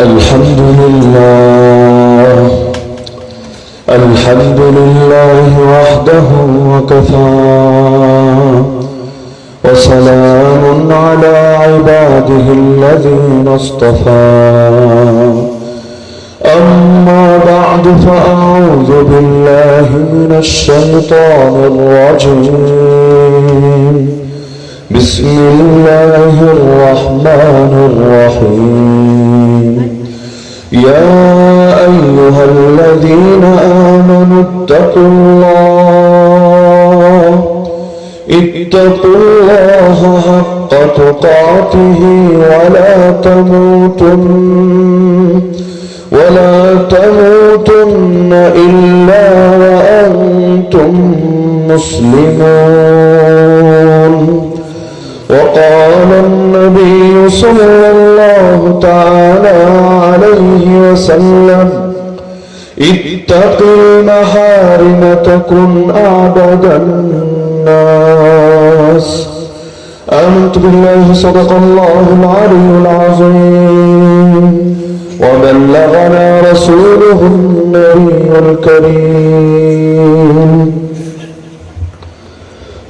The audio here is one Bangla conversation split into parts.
الحمد لله وحده وكفى وسلام على عباده الذين اصطفى أما بعد فأعوذ بالله من الشيطان الرجيم بسم الله الرحمن الرحيم يا أيها الذين آمنوا اتقوا الله حق تقاته ولا تموتن إلا وأنتم مسلمون وقال النبي صلى الله تعالى عليه وسلم اتق المحارم تكن أعبد الناس آمنت بالله صدق الله العلي العظيم وبلغنا رسوله النبي الكريم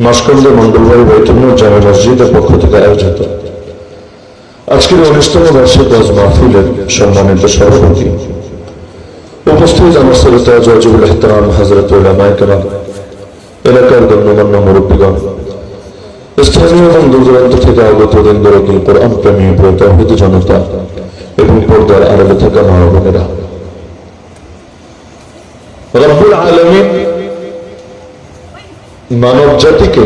মাসকন্দ মন্ডলবাড়ি বাইতুল্লাহ জামে মসজিদের পক্ষ থেকে আয়োজিত আজকের 19তম বার্ষিক ওয়াজ মাহফিলের সম্মানিত সভাপতি উপস্থিত আমার শ্রোতা জয়জুল ইহতারাম হযরত উলামায়ে কেরাম, এলাকার গণ্যমান্য মুরব্বিগণ, স্থানীয় এবং দূরদূরান্ত থেকে আগত দিনদরদি কোরআন প্রেমী তাওহীদি জনতা এবং পর্দার আড়ালে থাকা মা বোনেরা, রব্বুল আলামিন মানব জাতিকে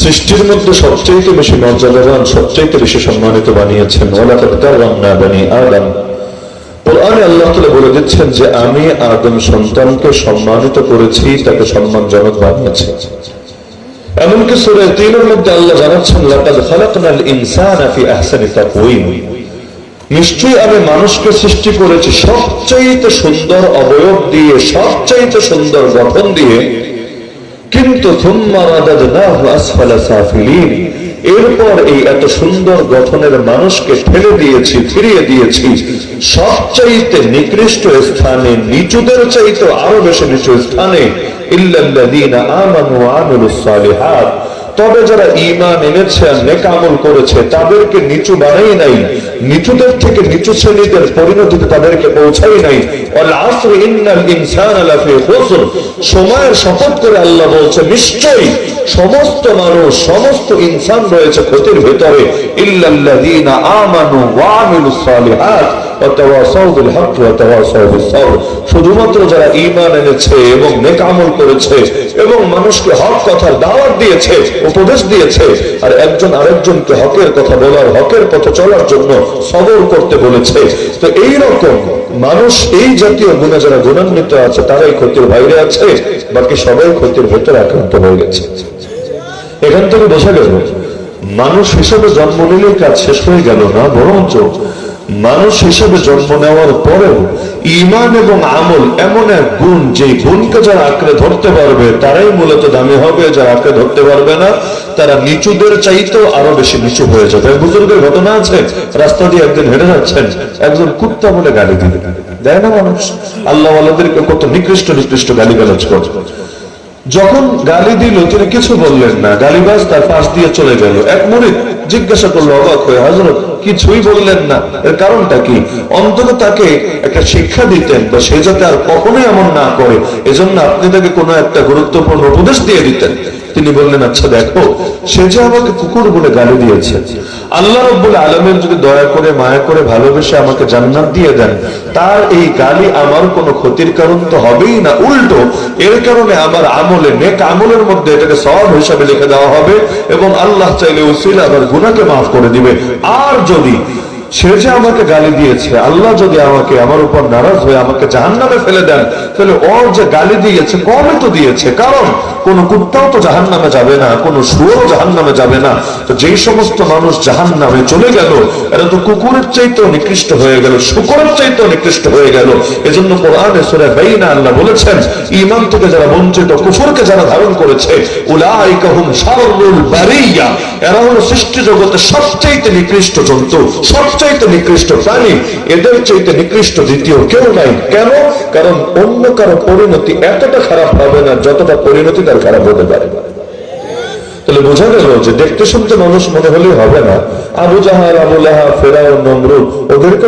সৃষ্টির মধ্যে সবচেয়ে বেশি মর্যাদাবান, সবচেয়ে বেশি সম্মানিত বানিয়েছেন। ওয়ালাকাদ কাররামনা বনি আদম। কোরআনে আল্লাহ তাআলা বলে দিচ্ছেন যে আমি আদম সন্তানকে সম্মানিত করেছি, তাকে সম্মানজনক বানিয়েছি। এমনকি সূরা ৩-এর মধ্যে আল্লাহ জানাচ্ছেন লাকাদ খালাকনাল ইনসানা ফি আহসানি তাকওয়িম, নিশ্চয়ই আমি মানুষকে সৃষ্টি করেছি সবচেয়ে সুন্দর অবয়ব দিয়ে, সবচেয়ে সুন্দর গঠন দিয়ে, কিন্তু থুম্মা রাদাদনাহু আসফালা সাফিলিন, এরপর এই এত সুন্দর গঠনের মানুষকে ঠেলে দিয়েছি, ফিরিয়ে দিয়েছি সবচাইতে নিকৃষ্ট স্থানে, নিচুদের চাইতে আরো বেশি নিচু স্থানে। ইল্লাল্লাযীনা আমানু ওয়া আমিলুস সালিহাত, তবে যারা ঈমান এনেছে আর নেক আমল করেছে তাদেরকে নিচু বানাই নাই, নিচুদের থেকে নিচু শ্রেণীদের পরিণতিতে তাদেরকে পৌঁছাই নাই। ওয়াল আসর ইন্নাল ইনসানা লাফি খুসর, সময়ের শপথ করে আল্লাহ বলছে নিশ্চয়ই সমস্ত মানুষ, সমস্ত ইনসান রয়েছে ক্ষতির ভিতরে। ইল্লাল্লাযীনা আমানু ওয়া আমিলুস সালিহাত ওয়া তাওয়াসাউ বিল হক ওয়া তাওয়াসাউ বিস সাবর, শুধুমাত্র যারা ঈমান এনেছে এবং নেক আমল করেছে এবং মানুষকে হক কথার দাওয়াত দিয়েছে, উপদেশ দিয়েছে, আর একজন আরেকজনকে হকের কথা বলার, হকের পথে চলার জন্য সবর করতে বলেছে। তো এই রকম মানুষ, এই জাতীয় গুণে যারা গুণান্বিত আছে তারাই ক্ষতির বাইরে আছে, বাকি সবাই ক্ষতির ভেতরে আক্রান্ত হয়ে গেছে। এখান থেকে বোঝা গেল মানুষ হিসেবে জন্ম নিলেই কাজ শেষ হয়ে গেল না, বরঞ্চ মানুষ হিসেবে জন্ম নেওয়ার পরেও ঈমান এবং আমল এমন এক গুণ, যে গুণকে যারা আঁকড়ে ধরতে পারবে তারাই মূলত দামি হবে, যারা আঁকড়ে ধরতে পারবে না তারা নিচুদের চাইতেও আরো বেশি নিচু হয়ে যাবে। বুজুর্গের ঘটনা আছে, রাস্তা দিয়ে একদিন হেঁটে যাচ্ছেন, একজন কুত্তা বলে গালি দিল, দেয় না মানুষ? আল্লাহ ওয়ালাদেরকে কত নিকৃষ্ট নিকৃষ্ট গালিগালাজ করে। যখন গালি দিল তিনি কিছু বললেন না, গালিবাজ তার পাশ দিয়ে চলে গেল। এক মুরিদ জিজ্ঞাসা করলো অবাক হয়ে, হযরত কিছুই বললেন না, এর কারণটা কি? অন্তত তাকে একটা শিক্ষা দিতেন বা সে যাতে আর কখনোই এমন না করে, এজন্য আপনি তাকে কোনো একটা গুরুত্বপূর্ণ উপদেশ দিয়ে দিতেন। তিনি বললেন আচ্ছা দেখো, সে যে আমাকে কুকুর বলে গালি দিয়েছে, আল্লাহ রাব্বুল আলামিন যদি দয়া করে, মায়া করে, ভালোবেসে আমাকে জান্নাত দিয়ে দেন, তার এই গালি আমার কোনো ক্ষতির কারণ তো হবেই না, উল্টো এর কারণে আমার আমলে, নেক আমলের মধ্যে এটাকে সওয়াব হিসাবে লিখে দেওয়া হবে এবং আল্লাহ চাইলে উসিলা আবার গুনাহকে মাফ করে দিবে। আর যদি সে যে আমাকে গালি দিয়েছে, আল্লাহ যদি আমাকে, আমার উপর নারাজ হয়ে আমাকে জাহান্নামে ফেলে দেন, তাহলে ওর যে গালি দিয়েছে কমই তো দিয়েছে, কারণ কোন কুত্তাও তো জাহান্নামে যাবে না, কোন শুয়োও জাহান্নামে যাবে না। তো যেই সমস্ত মানুষ জাহান্নামে চলে গেল, এরা তো কুকুরের চাইতেও নিকৃষ্ট হয়ে গেল, শূকরের চাইতেও নিকৃষ্ট হয়ে গেল। এজন্য কোরআনে সূরা বাইনা আল্লাহ বলেছেন, ঈমান থেকে যারা বঞ্চিত, কুফরকে যারা ধারণ করেছে, উলাইকা হুম শাররুল বারিয়া, এরা হলো সৃষ্টি জগতের সবচাইতে নিকৃষ্ট জন্তু, সবচাইতে নিকৃষ্ট প্রাণী। এদের চাইতে নিকৃষ্ট দ্বিতীয় কেউ নাই। কেন? কারণ অন্য কারো পরিণতি এতটা খারাপ হবে না যতটা পরিণতি তার খারাপ হতে পারে। তাহলে বোঝা গেল যে দেখতে শুনতে মানুষ মনে হলেই হবে না। আবু জাহাল, আবু লাহাব, ফেরাউন, নমরুদ, ওদেরকে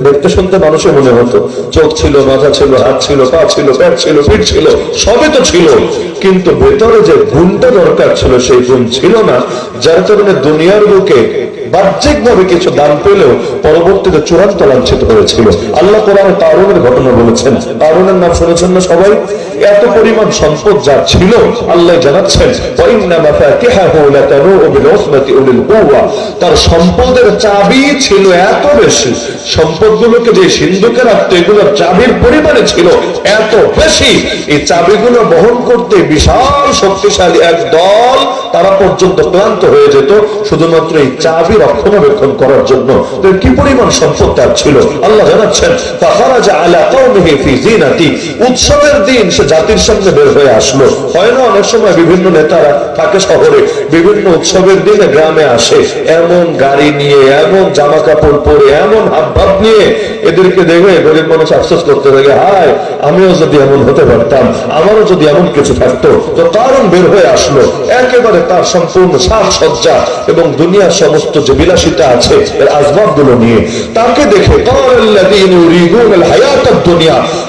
দেখতে শুনতে মানুষের মনে হতো চোখ ছিল, মাথা ছিল, হাত ছিল, পা ছিল, পেট ছিল, পিঠ ছিল, সবই তো ছিল, কিন্তু ভেতরে যে গুণটা দরকার ছিল সেই গুণ ছিল না, যার কারণে দুনিয়ার বুকে বাহ্যিক ভাবে কিছু দান পেলেও পরবর্তীতে চূড়ান্ত লাঞ্ছিত হয়েছিল। আল্লাহ কোরআনে কারুনের ঘটনা বলেছেন। কারুনের নাম শুনেছেন না সবাই? এত পরিমাণ সম্পদ যা ছিল, আল্লাহ জানাচ্ছেন তার সম্পদের চাবি ছিল এত বেশি, সম্পদগুলোকে যে সিন্ধুকে রাখতো এগুলোর চাবির পরিমাণে ছিল এত বেশি, এই চাবিগুলো বহন করতে বিশাল শক্তিশালী এক দল তারা পর্যন্ত ক্লান্ত হয়ে যেত শুধুমাত্র এই চাবি রক্ষণাবেক্ষণ করার জন্য। কি পরিমাণ সম্পদ তার ছিল আল্লাহ জানাচ্ছেন। উৎসবের দিন সে জাতির সামনে বের হয়ে আসলো। হয় না অনেক সময় বিভিন্ন নেতারা থাকে শহরে, বিভিন্ন উৎসবের দিনে গ্রামে আসে, এমন গাড়ি নিয়ে, এমন জামা কাপড় পরে, এমন হাবভাব নিয়ে, এদেরকে দেখে গরিব মানুষ আফসোস করতে থাকে, হায় আমিও যদি এমন হতে পারতাম, আমারও যদি এমন কিছু থাকতো। তো কারণ বের হয়ে আসলো একেবারে তার সম্পূর্ণ সাজসজ্জা এবং দুনিয়ার সমস্ত যে বিলাসিতা আছে এর আসবাব গুলো নিয়ে। তাকে দেখে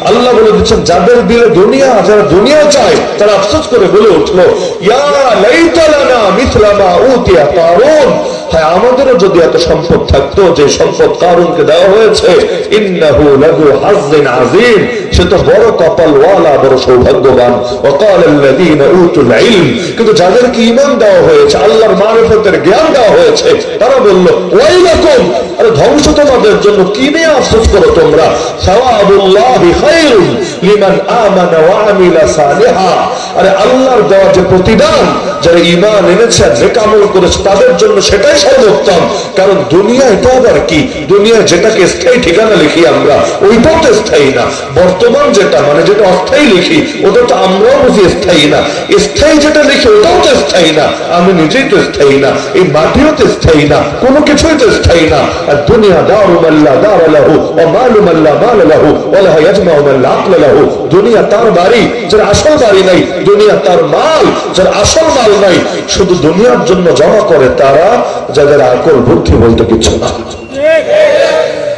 আল্লাহ বলে দিচ্ছেন, যাদের দিলে দুনিয়া, যারা দুনিয়া চায় তারা আফসোস করে বলে উঠলো, ইয়া লাইতা লানা মিথলা মা উতিয়া কারুন, হ্যাঁ আমাদেরও যদি এত সম্পদ থাকতো যে সম্পদ কারুনকে দেওয়া হয়েছে। ইন্নাহু লাযু হাজ্জিন আযীম, সে তো বড় কপালওয়ালা, বড় সৌভাগ্যবান। ওয়াকালাল্লাযীনা উতুল ইলম, কিন্তু যাদেরকে ঈমান দেওয়া হয়েছে, আল্লাহর মারিফতের জ্ঞান দেওয়া হয়েছে, তারা বলল ওয়াইলাকুম, আরে ধ্বংস তোমাদের জন্য, কি নিয়ে আফসোস করো তোমরা? সাওয়াবুল্লাহি খায়রুন লিমান আমানা ওয়া আমিলা সালিহা, আরে আল্লাহর দেওয়া যে প্রতিদান, যারা ঈমান এনেছে, নেক আমল করেছে, তাদের জন্য সেটাই সর্বোত্তম। কারণ দুনিয়া এটা আবার কি, দুনিয়া যেটাকে স্থায়ী ঠিকানা লিখি আমরা, ওইটাও তো স্থায়ী না। বর্তমান যেটা, মানে যেটা অস্থায়ী লিখি, ওটা তো আমরাও বুঝি স্থায়ী না। স্থায়ী যেটা লিখি ওটাও তো স্থায়ী না, আমি নিজেই তো স্থায়ী না, এই মাটিও তো স্থায়ী না, কোনো কিছুই তো স্থায়ী না। আর দুনিয়া দারু মাল্লা দার লাহু ওয়া মালু মাল্লা মাল লাহু ওয়া লা ইয়াজমাউ মাল্লা আকল লাহু, দুনিয়া তার বাড়ি যার আসল বাড়ি নাই, দুনিয়া তার মাল যার আসল মাল নাই। শুধু দুনিয়ার জন্য জমা করে তারা যাদের আকল বুদ্ধি বলতে কিছু না।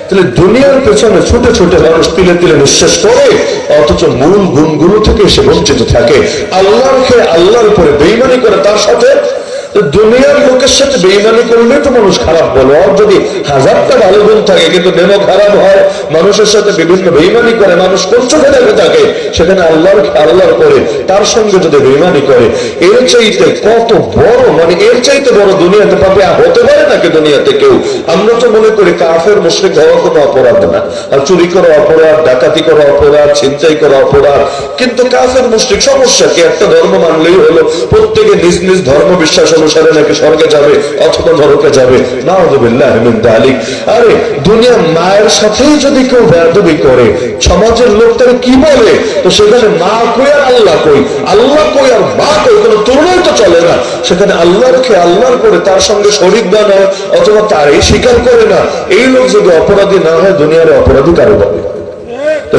তাহলে দুনিয়ার পেছনে ছুটে ছুটে মানুষ তিলে তিলে নিঃশ্বাস করে, অথচ মূল গুণগুলো থেকে সে বঞ্চিত থাকে। আল্লাহকে, আল্লাহর উপরে বেঈমানি করে, তার সাথে দুনিয়ার লোকের সাথে বেঈমানি করলে তো মানুষ খারাপ বলে। আর যদি হাজারটা ভালো গুণ থাকে কিন্তু দেহ খারাপ হয়, মানুষের সাথে বিভিন্ন বেঈমানি করে, মানুষ কোন চোখে দেখে থাকে, সেখানে আল্লাহর করে তার সঙ্গে যদি বেঈমানি করে, এর চাইতে কত বড়, মানে এর চাইতে বড় দুনিয়াতে পাবে হতে পারে নাকি দুনিয়াতে কেউ? আমরা তো মনে করি কাফের মুশরিক হওয়া কোনো অপরাধ না, আর চুরি করা অপরাধ, ডাকাতি করা অপরাধ, ছিনতাই করা অপরাধ। কিন্তু কাফের মুশরিক সমস্যা কি? একটা ধর্ম মানলেই হলো, প্রত্যেকে নিজ নিজ ধর্ম বিশ্বাস অনুসারে নাকি স্বর্গে যাবে অথবা নরকে যাবে, নাউযুবিল্লাহ মিন যালিক। আরে দুনিয়া মায়ের সাথেই যদি কেউ বেয়াদবি করে, সমাজের লোক তারা কি বলে? তো সেখানে মা কই আর আল্লাহ কই, আল্লাহ কই আর মা কই, কোনো তুলনাই তো চলে না। সেখানে আল্লাহকে আল্লাহর করে তার সঙ্গে শরীক বানায় অথবা তারই স্বীকার করে না, এই লোক যদি অপরাধী না হয়, দুনিয়ার অপরাধী কারো হবে।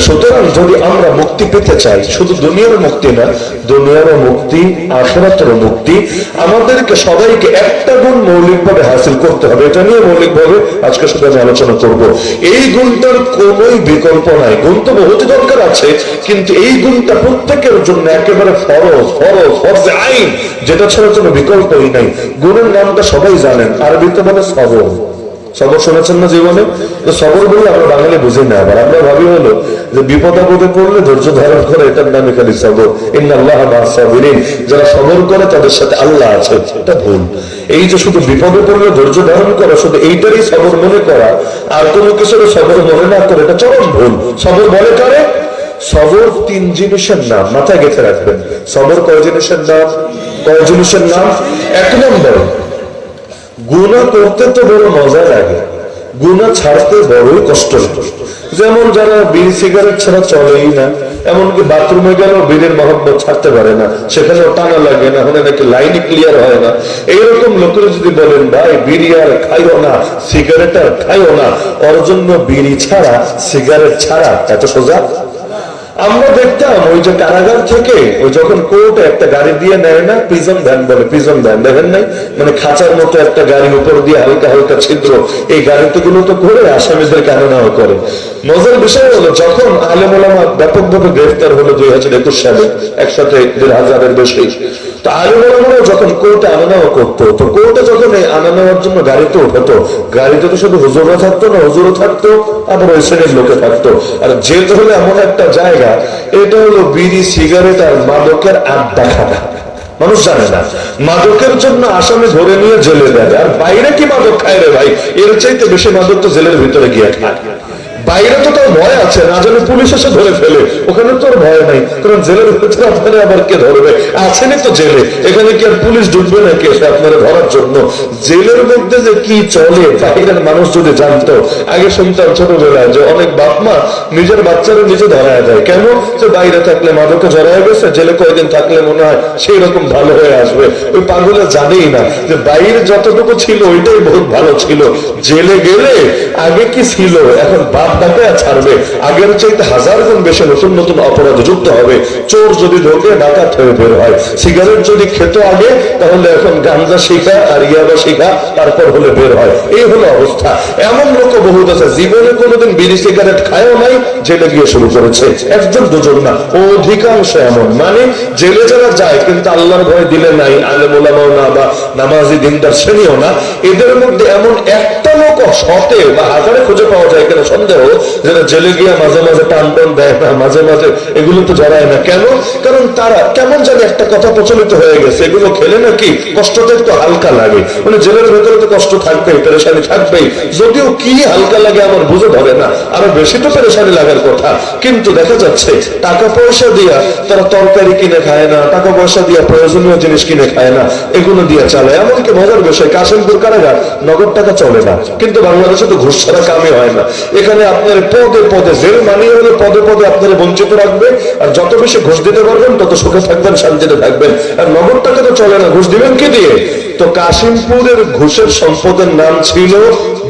সুতরাং যদি আমরা মুক্তি পেতে চাই, শুধু দুনিয়ার মুক্তি না, দুনিয়ারও মুক্তি, আখিরাতেরও মুক্তি, আমাদেরকে সবাইকে একটা গুণ মৌলিকভাবে হাসিল করতে হবে। এটা নিয়ে মৌলিকভাবে আজকে শুধু আমি আলোচনা করব। এই গুণটার কোনোই বিকল্প নাই। গুণ তো বহুত দরকার আছে, কিন্তু এই গুণটা প্রত্যেকের জন্য একেবারে ফরজ আইন, যেটা ছাড়া কোনো বিকল্পই নাই। গুণের নামটা সবাই জানেন, আরবিতে বলে সবর। সবর শুনেছেন না জীবনে? তো সবর বলে আমরা বাঙালি বুঝি না। আবার আমরা ভাবি হলো যে বিপদ আপদে পড়লে ধৈর্য ধারণ করে, এটার নামে খালি সবর। ইন্নাল্লাহা মা'আস সাবিরিন, যারা সবর করে তাদের সাথে আল্লাহ আছে, এটা ভুল। এই যে শুধু বিপদে পড়লে ধৈর্য ধারণ করা, শুধু এইটারই সবর মনে করা, আর কোনো কিছুর সবর মনে না করে, এটা চরম ভুল। সবর বলে কারে? সবর তিন জিনিসের নাম, মাথায় গেঁথে রাখবেন। সবর কয় জিনিসের নাম? কয় জিনিসের নাম? এক নম্বর, গুনাহ করতে তো বড় মজা লাগে, গুনাহ ছাড়তে বড়ই কষ্ট লাগে। যেমন যারা বিড়ি সিগারেট ছাড়া চলেই না, এমনকি বাথরুমে গেলেও বিড়ির মহব্বত ছাড়তে পারে না, সেখানেও টানা লাগে না, হলে নাকি লাইনই ক্লিয়ার হয় না। এইরকম লোকেরা যদি বলেন ভাই বিড়ি আর খাইও না, সিগারেট আর খাইও না, ওর জন্য বিড়ি ছাড়া সিগারেট ছাড়া এত সোজা? আমরা দেখতাম ওই যে কারাগার থেকে ওই যখন কোর্টে একটা গাড়ি দিয়ে নেয় না, প্রিজন ভ্যান বলে, প্রিজন ভ্যান দেখেন নাই? মানে খাঁচার মতো একটা গাড়ি, উপর দিয়ে হালকা হালকা ছিদ্র, এই গাড়িতে গুলো তো করে আসামিদেরকে আনা নেওয়া করে। মজার বিষয় হলো যখন আলেম ওলামা ব্যাপকভাবে গ্রেফতার হলো 2021 সালে, একসাথে 1,500-এর বেশি, তো আলেম ওলামারা যখন কোর্টে আনা নেওয়া করতো, তো কোর্টে যখন এই আনা নেওয়ার জন্য গাড়িতে উঠাতো, গাড়িতে তো শুধু হুজুরও থাকতো না, হুজুরও থাকতো, আবার ওই শ্রেণীর লোকে থাকতো। আর জেল হলো এমন একটা জায়গা, এটা হলো বিড়ি সিগারেট আর মাদকের আড্ডা খানা। মানুষ জানে না মাদকের জন্য আসামি ধরে নিয়ে জেলে দেয়, আর বাইরে কি মাদক খায় রে ভাই? এর চাইতে বেশি মাদক তো জেলের ভিতরে গিয়ে খায়। বাইরে তো তার ভয় আছে, না জানে পুলিশ এসে ধরে ফেলে, ওখানে তো ভয় নাই, কারণ জেলের ভিতরে আপনারা আবার কে ধরবে? আছেনই তো জেলে, এখানে কি আর পুলিশ ঢুকবে নাকি এসে আপনারা ধরার জন্য? জেলের মধ্যে যে কি চলে বাইরের মানুষ যদি জানতো। আগে শুনতাম ছোটবেলায় যে অনেক বাপ মা নিজের বাচ্চারা নিজে ধরায় দেয়, কেন? যে বাইরে থাকলে মাদকে জড়ায় গেছে, জেলে কয়েকদিন থাকলে মনে হয় সেই রকম ভালো হয়ে আসবে। ওই পাগলে জানেই না যে বাইরে যতটুকু ছিল ওইটাই বহুত ভালো ছিল, জেলে গেলে আগে কি ছিল এখন বাপ ডাকে ছাড়বে, আগের চাইতে 1000 গুণ বেশি নতুন নতুন অপরাধ যুক্ত হবে। চোর যদি ঢোকে ডাকাত হয়ে বের হয়, সিগারেট যদি খেত আগে তাহলে এখন গাঞ্জা শিখা আর ইয়াবা শিখা তারপর হলে বের হয়। এই হলো অবস্থা। এমন লোক বহুত আছে জীবনে কোনোদিন বিড়ি সিগারেট খায়ও নাই, জেলে গিয়ে শুরু করেছে। একজন দুজন না, অধিকাংশ এমন। মানে জেলে যারা যায় কিন্তু আল্লাহর ভয় দিলে নাই, আলেম ওলামাও না বা নামাজি দিনদার শ্রেণীও না, এদের মধ্যে এমন একটা লোক শতে বা হাজারে খুঁজে পাওয়া যায় কিনা সন্দেহ, যারা জেলে গিয়ে মাঝে মাঝে টান টান দেয় না, মাঝে মাঝে এগুলো তো জড়ায় না। কেন? কারণ তারা কেমন জানি একটা কথা প্রচলিত হয়ে গেছে, এগুলো খেলে নাকি কষ্টটা একটু হালকা লাগে। মানে জেলের ভেতরে তো কষ্ট থাকবেই, পেরেশানি থাকবেই, যদিও কি হালকা লাগে আমার বুঝে ধরে না, আরো বেশি তো পেরেশানি লাগার কথা। কিন্তু দেখা যাচ্ছে টাকা পয়সা দিয়া তারা তরকারি কিনে খায় না, টাকা পয়সা দিয়া প্রয়োজনীয় জিনিস কিনে খায় না, এগুলো দিয়ে চালায়। এমনকি মজার বিষয়, কাশিমপুর কারাগার নগদ টাকা চলে না, কিন্তু বাংলাদেশে তো ঘুষ ছাড়া কামই হয় না। এখানে আপনার পদে পদে জেল মানিয়ে হলে পদে পদে আপনারা বঞ্চিত রাখবে, আর যত বেশি ঘুষ দিতে পারবেন তত সুখে থাকবেন, শান্তিতে থাকবেন। আর নগদ টাকা তো চলে না, ঘুষ দিবেন কি দিয়ে? তো কাশিমপুরের ঘুষের সম্পদের নাম ছিল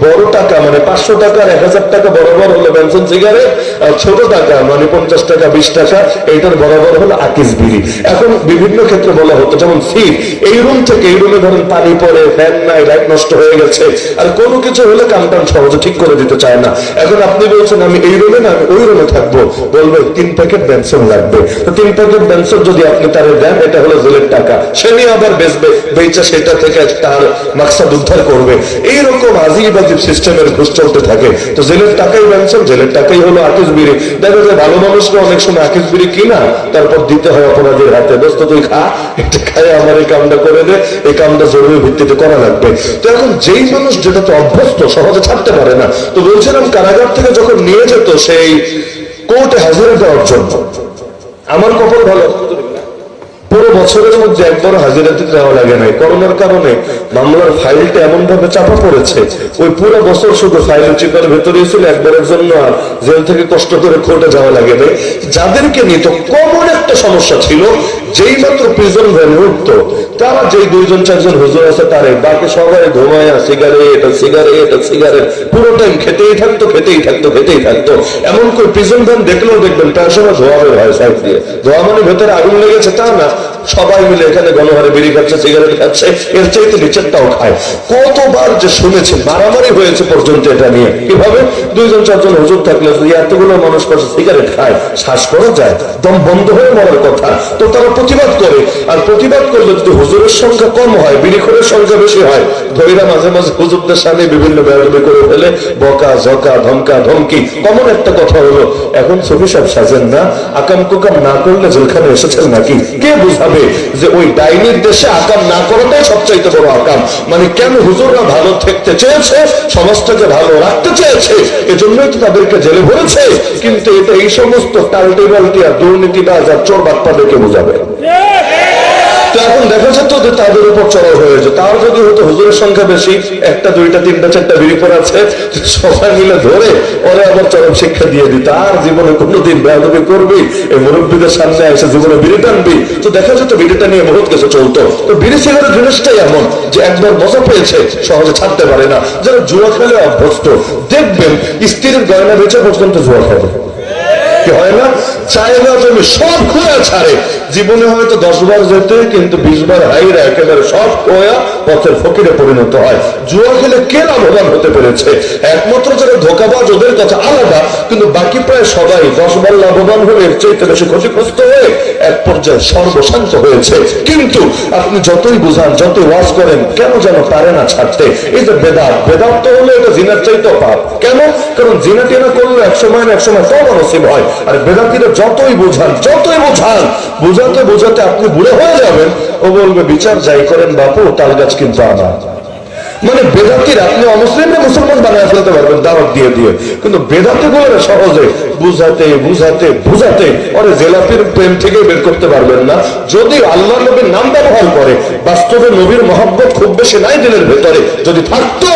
বড় টাকা, মানে 500 টাকা 1000 টাকা বরাবর হলো বেনসন সিগারেট, আর ছোট টাকা মানে 50 টাকা 20 টাকা এইটার বরাবর হলো আকিস বিড়ি। এখন বিভিন্ন ক্ষেত্রে বলা হতো, যেমন ফির এই রুম থেকে এই রুমে ধরেন পানি পড়ে, ফ্যান নাই, লাইট নষ্ট হয়ে গেছে, আর কোনো কিছু হলে কামটাম সহজে ঠিক করে দিতে চায় না। এখন আপনি বলছেন আমি এই রুমে না, আমি ওই রুমে থাকবো, বলবে 3 প্যাকেট বেনসন লাগবে, তো 3 প্যাকেট বেনসন যদি আপনি তারে দেন, এটা হলো জেলের টাকা, সে নিয়ে আবার বেচবে, বেচা সেটা থেকে তার মাকসাদ উদ্ধার করবে। এইরকম আজিব আজিব সিস্টেমের ঘুষ চলতে থাকে। তো জেলের টাকাই বেনসন, জেলের টাকাই হলো আকিস বিড়ি। দেখা যায় ভালো মানুষকে অনেক সময় আকিস বিড়ি কিনা তারপর দিতে হয় অপরাধীর হাতে, দোস্ত তুই খা, এটা খায় আমার এই কামটা করে দে, এই কামটা জরুরি ভিত্তিতে করা লাগবে। তো এখন যেই মানুষ যেটা তো অভ্যস্ত, সহজে ছাড়তে পারে না। তো বলছিলাম কারাগার থেকে যখন নিয়ে যেত সেই কোর্টে হাজিরা দেওয়ার জন্য, আমার কপাল ভালো, পুরো বছরের মধ্যে একবারও হাজিরাতে যাওয়া লাগে নাই। করোনার কারণে মামলার ফাইলটা এমন ভাবে চাপা পড়েছে, ওই পুরো বছর শুধু ফাইল চিপার ভেতরেই ছিল, একবারের জন্য আর জেল থেকে কষ্ট করে কোর্টে যাওয়া লাগে নাই। যাদেরকে নিয়ে তো কমন একটা সমস্যা ছিল, যেই মাত্র প্রিজন ভ্যানে উঠতো, তারা যেই 2-4 হুজুর আছে তারে, বাকি সবাই ঘুমায়া সিগারেট সিগারেট সিগারেট, পুরো টাইম খেতেই থাকতো খেতেই থাকতো খেতেই থাকতো। এমন করে প্রিজন ভ্যান দেখলেও দেখবেন তার সময় ধোয়া বের হয় সাইড দিয়ে, ধোয়া মানে ভেতরে আগুন লেগেছে তা না, সবাই মিলে এখানে গণহারে বিড়ি খাচ্ছে, সিগারেট খাচ্ছে, এর চাইতে নিচেরটাও খায়। কতবার যে শুনেছে, মারামারি হয়েছে পর্যন্ত এটা নিয়ে। কিভাবে 2-4 হুজুর থাকলে এতগুলো মানুষ পাশে সিগারেট খায়, শ্বাস করা যায়, দম বন্ধ হয়ে মরার কথা। তো তারা প্রতিবাদ করে, আর প্রতিবাদ করলে যদি হুজুরের সংখ্যা কম হয়, বিড়িখোরের সংখ্যা বেশি হয়, ধৈরা মাঝে মাঝে হুজুরদের সামনে বিভিন্ন বেড়াবি করে ফেলে, বকা ঝকা ধমকা ধমকি। কমন একটা কথা হলো, এখন ছবি সব সাজেন না, আকাম কুকাম না করলে জেলখানে এসেছেন নাকি, কে বুঝাবে? ভাববে যে ওই ডাইনির দেশে আকাম না করাটাই সবচাইতে বড় আকাম। মানে কেন হুজুররা ভালো থাকতে চেয়েছে, সমাজটাকে ভালো রাখতে চেয়েছে, এজন্যই তো তাদেরকে জেলে ভরেছে। কিন্তু এটা এই সমস্ত টালটিবাল্টি আর দুর্নীতিবাজ আর চোর বাটপাদেরকে বোঝাবে। এখন দেখা যেত যে তাদের উপর চড়াও হয়ে যেত। তার যদি হতো হুজুরের সংখ্যা বেশি, একটা দুইটা তিনটা চারটা বিড়ি পড়ে আছে, সবাই মিলে ধরে ওরা আবার চরম শিক্ষা দিয়ে দিত। আর জীবনে কোনোদিন বেয়াদবি করবি, এই মুরব্বীদের সামনে এসে জীবনে বিড়ি টানবি, তো দেখা যেত বিড়িটা নিয়ে বহুত কিছু চলতো। তো বিড়ি সিগারেট জিনিসটাই এমন যে একবার মজা পেয়েছে সহজে ছাড়তে পারে না। যারা জুয়া খেলে অভ্যস্ত, দেখবেন স্ত্রীর গয়না বেচে পর্যন্ত জুয়া খেলে, হয় না? চাইলে তুমি সব খোয়া ছাড়ে, জীবনে হয়তো 10 বার যেতে, কিন্তু 20 বার হাইরা একেবারে সব খোয়া পথের ফকিরে পরিণত হয়। জুয়া খেলে কে লাভবান হতে পেরেছে? একমাত্র যারা ধোকাবাজ ওদের কথা আলাদা, কিন্তু বাকি প্রায় সবাই 10 বার লাভবান হলে এর চাইতে বেশি ক্ষতিগ্রস্ত হয়ে এক পর্যায়ে সর্বশান্ত হয়েছে। কিন্তু আপনি যতই বুঝান, যতই ওয়াজ করেন, কেন যেন পারে না ছাড়তে। এই যে বেদাত, বেদাত তো হলো এটা জিনার চাইতে পাপ। কেন? কারণ জিনা টিনা করলে এক সময় না এক সময় তওবা নসিব হয়। আর বেদাতিরা যতই বোঝান, যতই বোঝান, বোঝাতে বোঝাতে আপনি বুড়ো হয়ে যাবেন। ও বলবে বিচার যাই করেন বাপু, তাল গাছ কিন্তু আমার। মানে বেদাতির আপনি অমুসলিমরা মুসলমান বানায় ফেলতে পারবেন দাওয়াত দিয়ে দিয়ে, কিন্তু বেদাতি গুলো সহজে বুঝাতে বুঝাতে বুঝাতে ওরে জেলাপির প্রেম থেকে বের করতে পারবেন না। যদি আল্লাহ নবীর নাম ব্যবহার করে, বাস্তবে নবীর মহব্বত খুব বেশি নাই দিলের ভেতরে, যদি থাকতো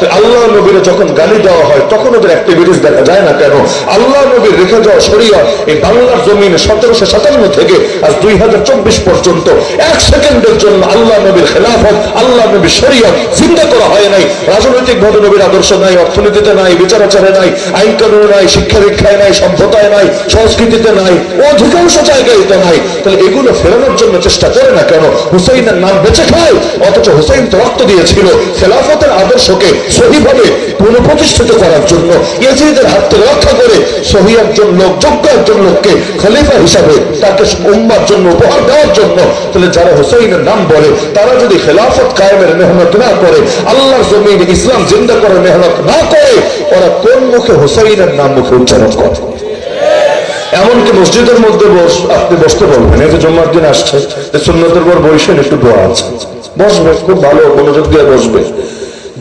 তো আল্লাহ নবীর যখন গালি দেওয়া হয় তখন ওদের অ্যাক্টিভিটিস দেখা যায় না কেন? আল্লাহ নবীর রেখে যাওয়া শরীয়ত এই বাংলার জমিনে 1757 থেকে আজ 2024 পর্যন্ত 1 সেকেন্ডের জন্য আল্লাহ নবীর খেলাফত, আল্লাহ নবীর শরীয়ত জিন্দা করা হয় নাই। রাজনৈতিক ভাবে নবীর আদর্শ নাই, অর্থনীতিতে নাই, বিচারাচারে নাই, আইন কানুনে নাই, শিক্ষা দীক্ষায় নাই, সভ্যতায় নাই, সংস্কৃতিতে নাই, অধিকাংশ জায়গায় তো নাই। তাহলে এগুলো ফেরানোর জন্য চেষ্টা করে না কেন? হুসাইনের নাম বেঁচে খায়, অথচ হুসাইন তো রক্ত দিয়েছিল খেলাফতের আদর্শকে সহিভাবে পুনঃপ্রতিষ্ঠিত করার জন্য, ইয়াজিদের হাত থেকে রক্ষা করে সহি একজন লোক, যোগ্য একজন লোককে খলিফা হিসাবে তাকে উম্মার জন্য উপহার দেওয়ার জন্য। তাহলে যারা হুসাইনের নাম বলে, তারা যদি খেলাফত কায়েমের মেহনত না করে, আল্লাহর জমিন ইসলাম জিন্দা করার মেহনত না করে, ওরা কোন মুখে হুসাইনের নাম মুখে উচ্চারণ করে? এমনকি মসজিদের মধ্যে আপনি বসতে বলবেন, এই যে জুম্মার দিন আসছে, সুন্নতের পর বসেন, একটু দোয়া আছে, বসবে, খুব ভালো মনোযোগ দিয়ে বসবে।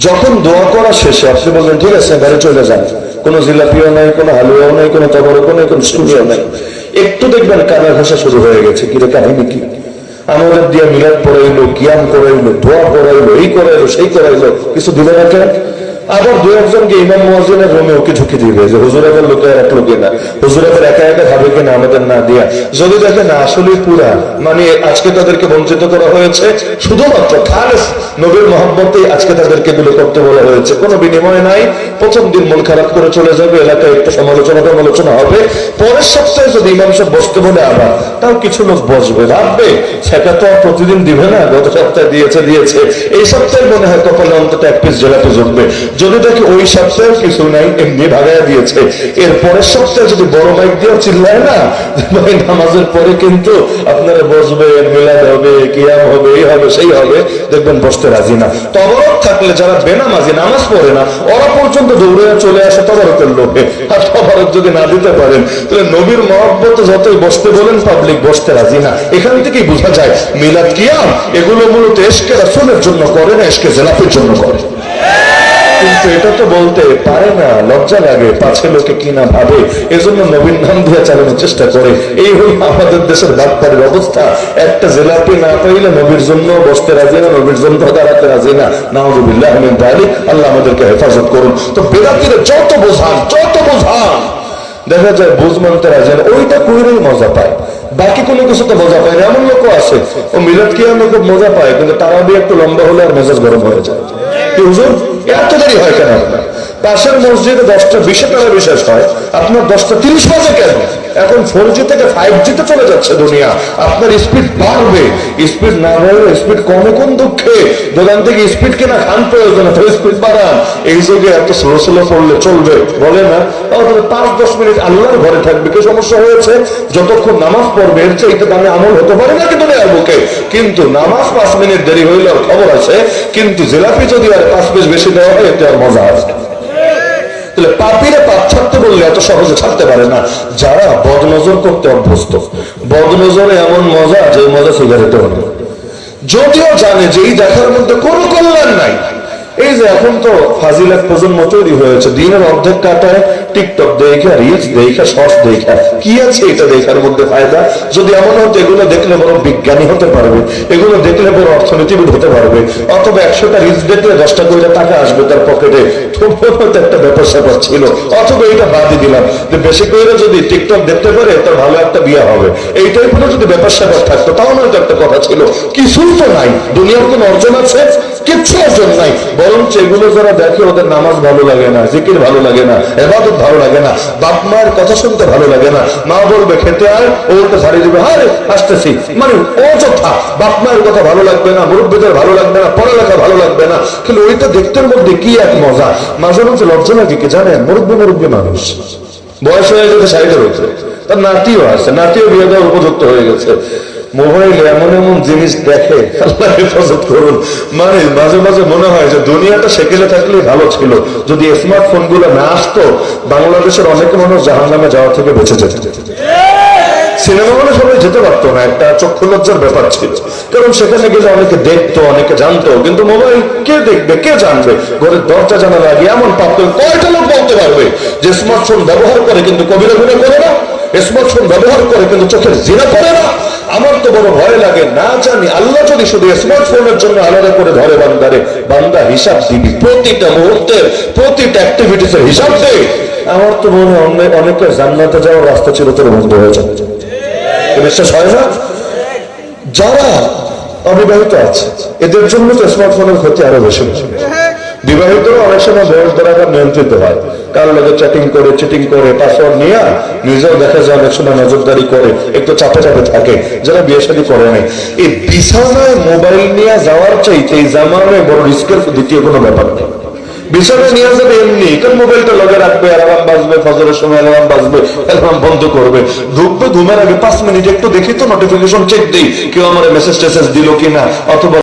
যখন দোয়া করা শেষে আপনি বলবেন ঠিক আছে বাড়ি চলে যান, কোনো জিলাপিও নাই, কোনো হালুয়াও নাই, কোনো তবরকও নেই, কোনো স্টুডিও নাই, একটু দেখবেন কানা ঘাসা শুরু হয়ে গেছে। কিরে কাহিনী কি? আমাদের দিয়ে মিলাদ পড়াইলো, কিয়াম করাইলো, দোয়া করাইলো, এই করাইলো, সেই করাইলো, কিছু দিলে না কেন? আবার দু একজনকে ইমাম মুয়াজ্জিনের রুমে ওকে ঝুঁকি দিবে যে হুজুর আবার লোকে এক লোকে না, হুজুর আবার একা একা খাবে কিনা আমাদের না দিয়া। যদি দেখে না আসলে পুরা, মানে আজকে তাদেরকে বঞ্চিত করা হয়েছে, শুধুমাত্র খালেস নবীর মহব্বতে আজকে তাদেরকে এগুলো করতে বলা হয়েছে, কোনো বিনিময় নাই। প্রথম দিন মন খারাপ করে চলে যাবে, এলাকায় একটু সমালোচনা হবে। পরের সপ্তাহে যদি ইমাম সাহেব বসতে বলে আবার, তাও কিছু লোক বসবে, ভাববে সেটা তো প্রতিদিন দিবে না, গত সপ্তাহে দিয়েছে, এই সপ্তাহে মনে হয় কপালে অন্তত এক পিস জেলাপি জুটবে। যদি দেখে ওই সপ্তাহে কিছু নাই, এমনি ভাগায় দিয়েছে, এর পরের সপ্তাহে যদি বড় মাইক দিয়েও চিল্লায় না, ভাই নামাজের পরে কিন্তু আপনারা বসবেন, মিলাদ হবে, কিয়াম হবে, এই হবে, সেই হবে, দেখবেন বসতে রাজি না। তবরক থাকলে যারা বেনামাজি, নামাজ পড়ে না, ওরা পর্যন্ত দৌড়ে চলে আসে তবরকের লোভে। আর তবরক যদি না দিতে পারেন, তাহলে নবীর মহব্বতে যতই বসতে বলেন, পাবলিক বসতে রাজি না। এখান থেকেই বোঝা যায় মিলাদ কিয়াম এগুলো মূলত ইশকে রাসূলের জন্য করে না, ইশকে জেলাফের জন্য করে। কিন্তু এটা তো বলতে পারে না, লজ্জা লাগে, পাছে লোকে কি না ভাবে, এজন্য নবীর নাম দিয়ে চালানোর চেষ্টা করে। এই হল আমাদের দেশের বাটপাড়ির অবস্থা। একটা জেলাপি না পাইলে নবীর জন্য বসতে রাজি না, নবীর জন্য দাঁড়াতে রাজি না। নাউযুবিল্লাহ মিন যালিক, আল্লাহ আমাদেরকে হেফাজত করুন। তো বেদাতিরা যত বোঝান দেখা যায় বুঝ মানতে রাজি না, ওইটা কইরেই মজা পায়, বাকি কোনো কিছু তো মজা পায় না। এমন লোকও আছে ও মিলাদ কিয়ামে খুব মজা পায়, কিন্তু তারাবি একটু লম্বা হলে আর মেজাজ গরম হয়ে যায়। হুজুর এত দেরি হয় কেন? আপনার পাশের মসজিদে 10টা 20 টাকা বিশেষ হয়, আপনার 10টা 30 বাজে কেন? এখন 4G থেকে 5G তে চলে যাচ্ছে দুনিয়া, আপনার স্পিড বাড়বে, স্পিড না বাড়বে, স্পিড কমে কোন দুঃখে? দোকান থেকে স্পিড কেনা খান প্রয়োজন, স্পিড বাড়ান। এই যুগে এত স্লো পড়লে চলবে? বলে না। 5-10 মিনিট আল্লাহর ঘরে থাকবে, কি সমস্যা হয়েছে? যতক্ষণ নামাজ পড়বে এর চাইতে দামে আমল হতে পারে না কিন্তু দুনিয়ার বুকে। কিন্তু নামাজ 5 মিনিট দেরি হইলে খবর আছে, কিন্তু জিলাপি যদি আর 5 পিস বেশি দেওয়া হয় এতে আর মজা আছে। তাহলে পাপীরা পাপ ছাড়তে বলে করলে এত সহজে ছাড়তে পারে না যারা বদনজর করতে অভ্যস্ত। বদনজরে এমন মজা যে মজা সিগারেটে হবে, যদিও জানে যে এই দেখার মধ্যে কোনো কল্যাণ নাই। এই যে এখন তো ফাজিলাত প্রজন্ম তৈরি হয়েছে, দিনের অর্ধেক কাটায় টিকটক দেখা, রিলস দেখা, শর্টস দেখা। কি আছে এটা দেখার মধ্যে ফায়দা? যদি এমন হতো এগুলো দেখলে বড় বিজ্ঞানী হতে পারবে, এগুলো দেখলে বড় অর্থনীতিবিদ হতে পারবে, অথবা 100টা রিলস দেখলে 10টা করে টাকা আসবে তার পকেটে, একটা ব্যাপার স্যাপার ছিল। অথবা এটা বাদই দিলাম যে বেশি করে যদি টিকটক দেখতে পারে তার ভালো একটা বিয়ে হবে, এইটাই কোনো যদি ব্যাপার স্যাপার থাকতো তাহলে হয়তো একটা কথা ছিল। কিছুই তো নাই, দুনিয়ার কোন অর্জন আছে? কিচ্ছু অর্জন নাই। বরঞ্চ এগুলো যারা দেখে ওদের নামাজ ভালো লাগে না, জিকির ভালো লাগে না, ইবাদত ভালো লাগে না, বাপ মায়ের কথা শুনতে ভালো লাগে না। মা বলবে খেতে আয়, ওটা ছাড়িয়ে দিবে, হ্যাঁ আসতেছি, মানে অযথা। বাপ মায়ের কথা ভালো লাগবে না, মুরব্বীদের ভালো লাগবে না, পড়ালেখা ভালো লাগবে না, কিন্তু ওইটা দেখতে মধ্যে কি এক মজা। মাঝে মাঝে লজ্জা লাগে কি জানেন, মুরব্বী মানুষ বয়স হয়ে গেছে, সাইডে রয়েছে, তার নাতিও আছে, নাতিও বিয়ে দেওয়ার উপযুক্ত হয়ে গেছে। মোবাইলে এমন এমন জিনিস দেখে, আল্লাহ হেফাজত করুন। মানে মাঝে মাঝে মনে হয় যে দুনিয়াটা সেকেলে থাকলে ভালো ছিল, যদি স্মার্টফোন গুলো না আসতো বাংলাদেশের অনেক মানুষ জাহান্নামে যাওয়া থেকে বেঁচে যেত। সিনেমা হলে সবাই যেতে পারতো না, একটা চক্ষু লজ্জার ব্যাপার ছিল, কারণ সেখানে গেলে অনেকে দেখতো, অনেকে জানতো। কিন্তু মোবাইল কে দেখবে, কে জানবে? ঘরের দরজা জানালা আগে এমন পারত, কয়টা লোক বলতে পারবে যে স্মার্টফোন ব্যবহার করে কিন্তু কবিরা গুনাহ করে না, স্মার্টফোন ব্যবহার করে কিন্তু চোখের জিনা করে না? আমার তো বড় ভয় লাগে, না জানি আল্লাহ যদি শুধু স্মার্টফোনের জন্য আলাদা করে ধরে বান্দারে, বান্দা হিসাব দিবি, প্রতিটা মুহূর্তের প্রতিটা অ্যাক্টিভিটিস এর হিসাব দে। আমার তো মনে হয় অনেকের জান্নাতে যাওয়ার রাস্তা চিরতরে বন্ধ হয়ে যাবে। বিশ্বাস হয় না? যারা অবিবাহিত আছে এদের জন্য তো স্মার্টফোনের ক্ষতি আরো বেশি। বিবাহিত অনেক সময় বয়স দ্বারা নিয়ন্ত্রিত হয়, কার লগে চ্যাটিং করে, চিটিং করে, পাসওয়ার্ড নিয়ে নিজেও দেখা যায় অনেক সময় নজরদারি করে, একটু চাপে চাপে থাকে। যারা বিয়ে শাদী করে নাই, এই বিছানায় মোবাইল নিয়ে যাওয়ার চাইতে এই জামানায় বড় রিস্কের দ্বিতীয় কোনো ব্যাপার নেই। বিছানায় নিয়ে যাবে এমনি, কারণ মোবাইলটা লগে রাখবে, অ্যালার্ম বাজবে, ফজরের সময় অ্যালার্ম বাজবে, অ্যালার্ম বন্ধ করবে, ঢুকবে, ঘুমের আগে 5 মিনিট একটু দেখি তো নোটিফিকেশন চেক দিই, কেউ আমার মেসেজ টেসেজ দিল কিনা, অথবা